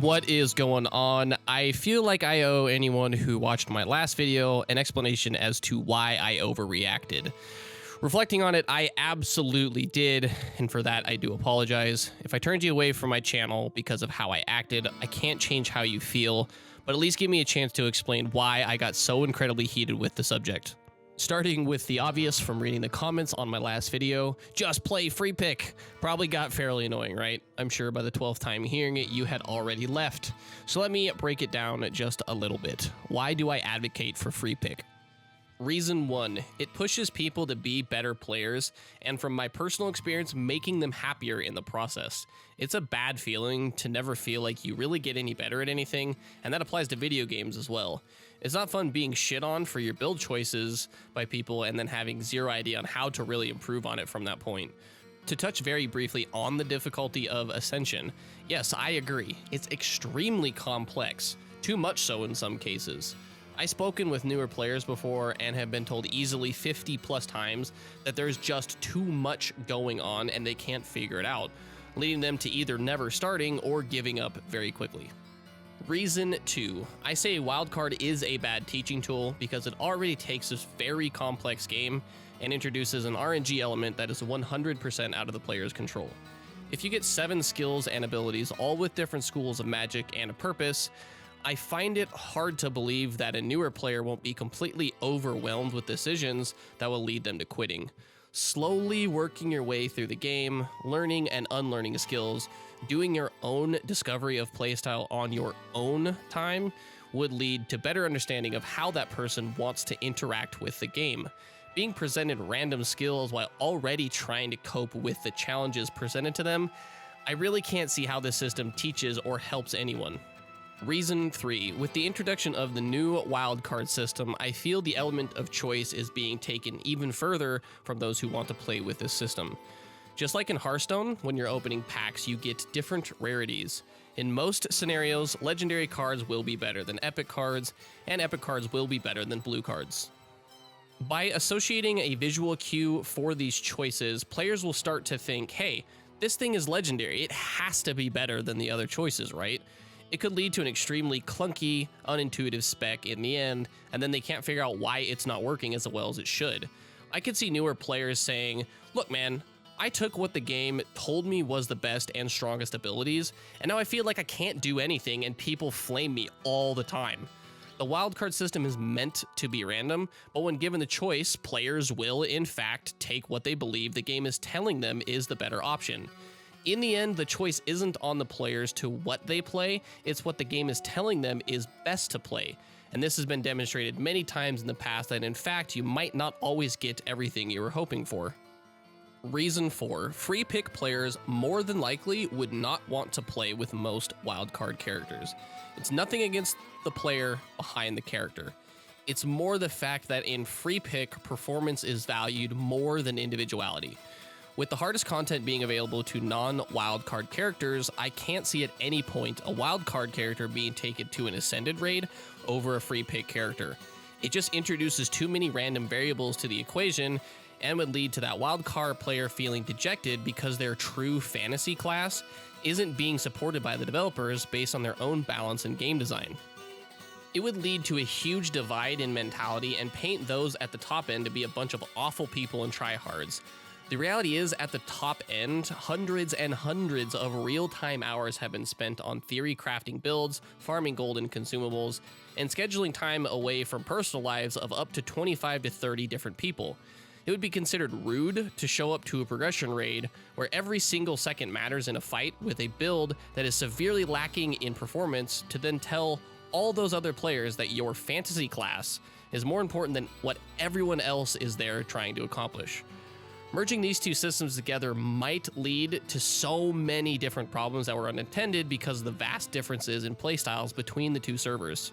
What is going on? I feel like I owe anyone who watched my last video an explanation as to why I overreacted. Reflecting on it, I absolutely did, and for that I do apologize. If I turned you away from my channel because of how I acted, I can't change how you feel, but at least give me a chance to explain why I got so incredibly heated with the subject. Starting with the obvious from reading the comments on my last video, just play free pick. Probably got fairly annoying, right? I'm sure by the 12th time hearing it, you had already left. So let me break it down just a little bit. Why do I advocate for free pick? Reason 1, it pushes people to be better players, and from my personal experience, making them happier in the process. It's a bad feeling to never feel like you really get any better at anything, and that applies to video games as well. It's not fun being shit on for your build choices by people and then having zero idea on how to really improve on it from that point. To touch very briefly on the difficulty of Ascension, yes, I agree, it's extremely complex, too much so in some cases. I've spoken with newer players before and have been told easily 50 plus times that there's just too much going on and they can't figure it out, leading them to either never starting or giving up very quickly. Reason 2, I say wildcard is a bad teaching tool because it already takes this very complex game and introduces an RNG element that is 100% out of the player's control. If you get 7 skills and abilities, all with different schools of magic and a purpose, I find it hard to believe that a newer player won't be completely overwhelmed with decisions that will lead them to quitting. Slowly working your way through the game, learning and unlearning skills, doing your own discovery of playstyle on your own time would lead to better understanding of how that person wants to interact with the game. Being presented random skills while already trying to cope with the challenges presented to them, I really can't see how this system teaches or helps anyone. Reason 3, with the introduction of the new wildcard system, I feel the element of choice is being taken even further from those who want to play with this system. Just like in Hearthstone, when you're opening packs, you get different rarities. In most scenarios, legendary cards will be better than epic cards, and epic cards will be better than blue cards. By associating a visual cue for these choices, players will start to think, hey, this thing is legendary, it has to be better than the other choices, right? It could lead to an extremely clunky, unintuitive spec in the end, and then they can't figure out why it's not working as well as it should. I could see newer players saying, look man, I took what the game told me was the best and strongest abilities, and now I feel like I can't do anything and people flame me all the time. The wildcard system is meant to be random, but when given the choice, players will in fact take what they believe the game is telling them is the better option. In the end, the choice isn't on the players to what they play, it's what the game is telling them is best to play. And this has been demonstrated many times in the past that in fact you might not always get everything you were hoping for. Reason 4, free pick players more than likely would not want to play with most wildcard characters. It's nothing against the player behind the character. It's more the fact that in free pick, performance is valued more than individuality. With the hardest content being available to non-wildcard characters, I can't see at any point a wildcard character being taken to an ascended raid over a free pick character. It just introduces too many random variables to the equation and would lead to that wildcard player feeling dejected because their true fantasy class isn't being supported by the developers based on their own balance and game design. It would lead to a huge divide in mentality and paint those at the top end to be a bunch of awful people and tryhards. The reality is, at the top end, hundreds and hundreds of real-time hours have been spent on theory crafting builds, farming gold and consumables, and scheduling time away from personal lives of up to 25 to 30 different people. It would be considered rude to show up to a progression raid where every single second matters in a fight with a build that is severely lacking in performance to then tell all those other players that your fantasy class is more important than what everyone else is there trying to accomplish. Merging these two systems together might lead to so many different problems that were unintended because of the vast differences in playstyles between the two servers.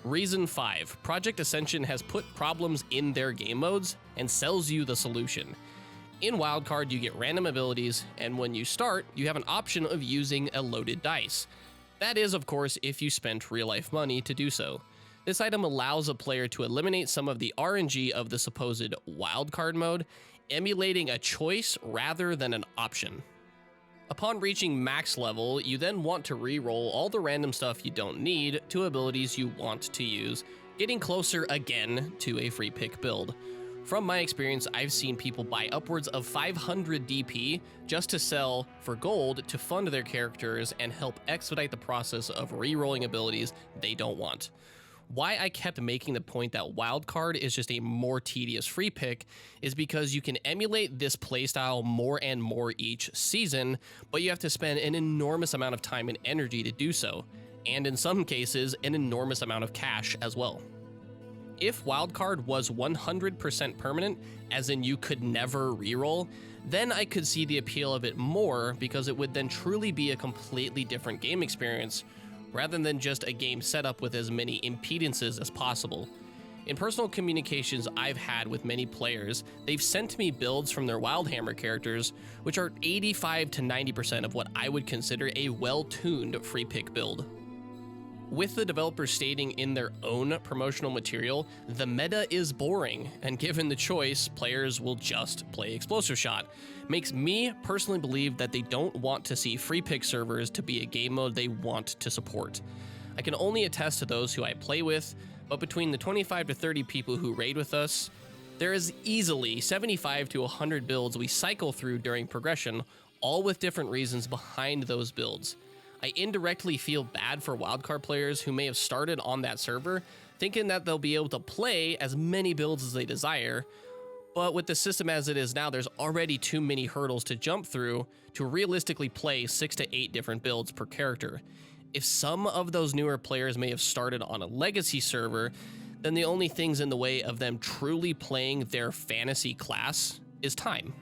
Reason 5, Project Ascension has put problems in their game modes and sells you the solution. In Wildcard, you get random abilities, and when you start, you have an option of using a loaded dice. That is, of course, if you spent real-life money to do so. This item allows a player to eliminate some of the RNG of the supposed wildcard mode, emulating a choice rather than an option. Upon reaching max level, you then want to re-roll all the random stuff you don't need to abilities you want to use, getting closer again to a free pick build. From my experience, I've seen people buy upwards of 500 DP just to sell for gold to fund their characters and help expedite the process of re-rolling abilities they don't want. Why I kept making the point that wildcard is just a more tedious free pick is because you can emulate this playstyle more and more each season, but you have to spend an enormous amount of time and energy to do so, and in some cases, an enormous amount of cash as well. If wildcard was 100% permanent, as in you could never reroll, then I could see the appeal of it more because it would then truly be a completely different game experience rather than just a game setup with as many impedances as possible. In personal communications I've had with many players, they've sent me builds from their Wildhammer characters, which are 85 to 90% of what I would consider a well-tuned free pick build. With the developers stating in their own promotional material, the meta is boring, and given the choice, players will just play Explosive Shot. Makes me personally believe that they don't want to see free pick servers to be a game mode they want to support. I can only attest to those who I play with, but between the 25 to 30 people who raid with us, there is easily 75 to 100 builds we cycle through during progression, all with different reasons behind those builds. I indirectly feel bad for wildcard players who may have started on that server thinking that they'll be able to play as many builds as they desire, but with the system as it is now, there's already too many hurdles to jump through to realistically play 6 to 8 different builds per character. If some of those newer players may have started on a legacy server, then the only things in the way of them truly playing their fantasy class is time.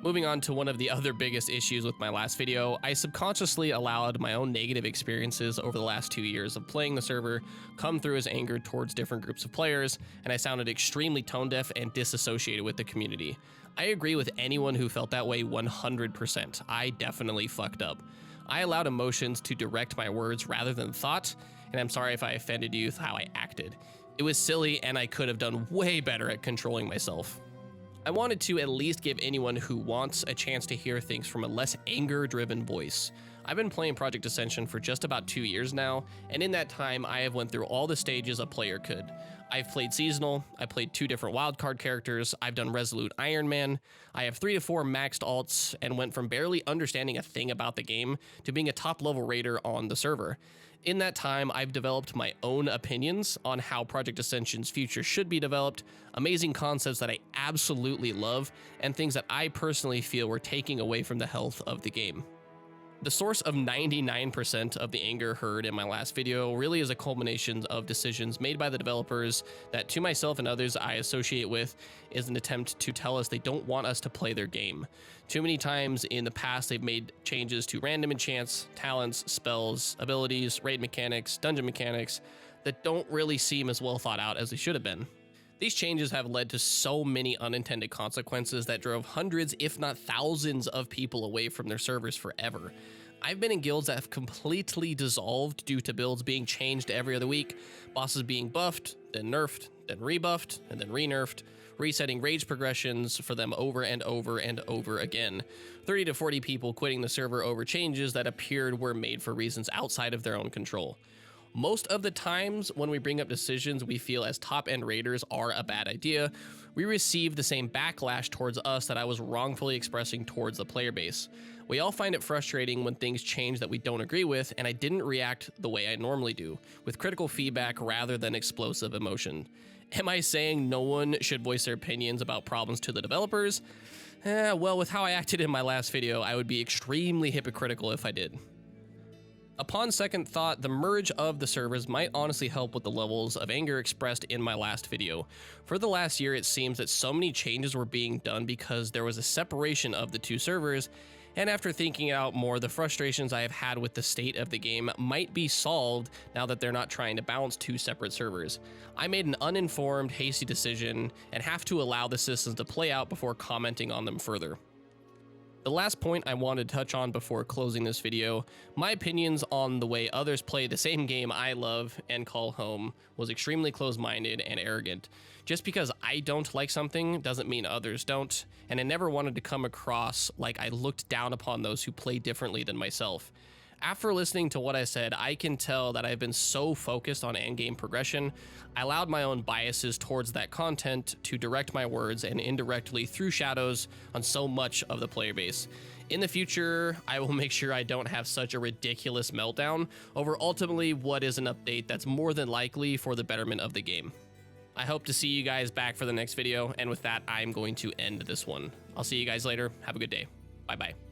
Moving on to one of the other biggest issues with my last video, I subconsciously allowed my own negative experiences over the last 2 years of playing the server come through as anger towards different groups of players, and I sounded extremely tone deaf and disassociated with the community. I agree with anyone who felt that way 100%. I definitely fucked up. I allowed emotions to direct my words rather than thought, and I'm sorry if I offended you with how I acted. It was silly, and I could have done way better at controlling myself. I wanted to at least give anyone who wants a chance to hear things from a less anger-driven voice. I've been playing Project Ascension for just about 2 years now, and in that time I have went through all the stages a player could. I've played Seasonal, I played 2 different wildcard characters, I've done Resolute Iron Man, I have 3 to 4 maxed alts, and went from barely understanding a thing about the game to being a top-level raider on the server. In that time, I've developed my own opinions on how Project Ascension's future should be developed, amazing concepts that I absolutely love, and things that I personally feel were taking away from the health of the game. The source of 99% of the anger heard in my last video really is a culmination of decisions made by the developers that, to myself and others I associate with, is an attempt to tell us they don't want us to play their game. Too many times in the past they've made changes to random enchants, talents, spells, abilities, raid mechanics, dungeon mechanics that don't really seem as well thought out as they should have been. These changes have led to so many unintended consequences that drove hundreds, if not thousands, of people away from their servers forever. I've been in guilds that have completely dissolved due to builds being changed every other week, bosses being buffed, then nerfed, then rebuffed, and then re-nerfed, resetting rage progressions for them over and over and over again. 30 to 40 people quitting the server over changes that appeared were made for reasons outside of their own control. Most of the times when we bring up decisions we feel as top-end raiders are a bad idea, we receive the same backlash towards us that I was wrongfully expressing towards the player base. We all find it frustrating when things change that we don't agree with, and I didn't react the way I normally do, with critical feedback rather than explosive emotion. Am I saying no one should voice their opinions about problems to the developers? Well, with how I acted in my last video, I would be extremely hypocritical if I did. Upon second thought, the merge of the servers might honestly help with the levels of anger expressed in my last video. For the last year, it seems that so many changes were being done because there was a separation of the 2 servers, and after thinking out more, the frustrations I have had with the state of the game might be solved now that they're not trying to balance 2 separate servers. I made an uninformed, hasty decision and have to allow the systems to play out before commenting on them further. The last point I wanted to touch on before closing this video, my opinions on the way others play the same game I love and call home was extremely close-minded and arrogant. Just because I don't like something doesn't mean others don't, and I never wanted to come across like I looked down upon those who play differently than myself. After listening to what I said, I can tell that I've been so focused on endgame progression, I allowed my own biases towards that content to direct my words and indirectly threw shadows on so much of the player base. In the future, I will make sure I don't have such a ridiculous meltdown over ultimately what is an update that's more than likely for the betterment of the game. I hope to see you guys back for the next video, and with that, I'm going to end this one. I'll see you guys later. Have a good day. Bye-bye.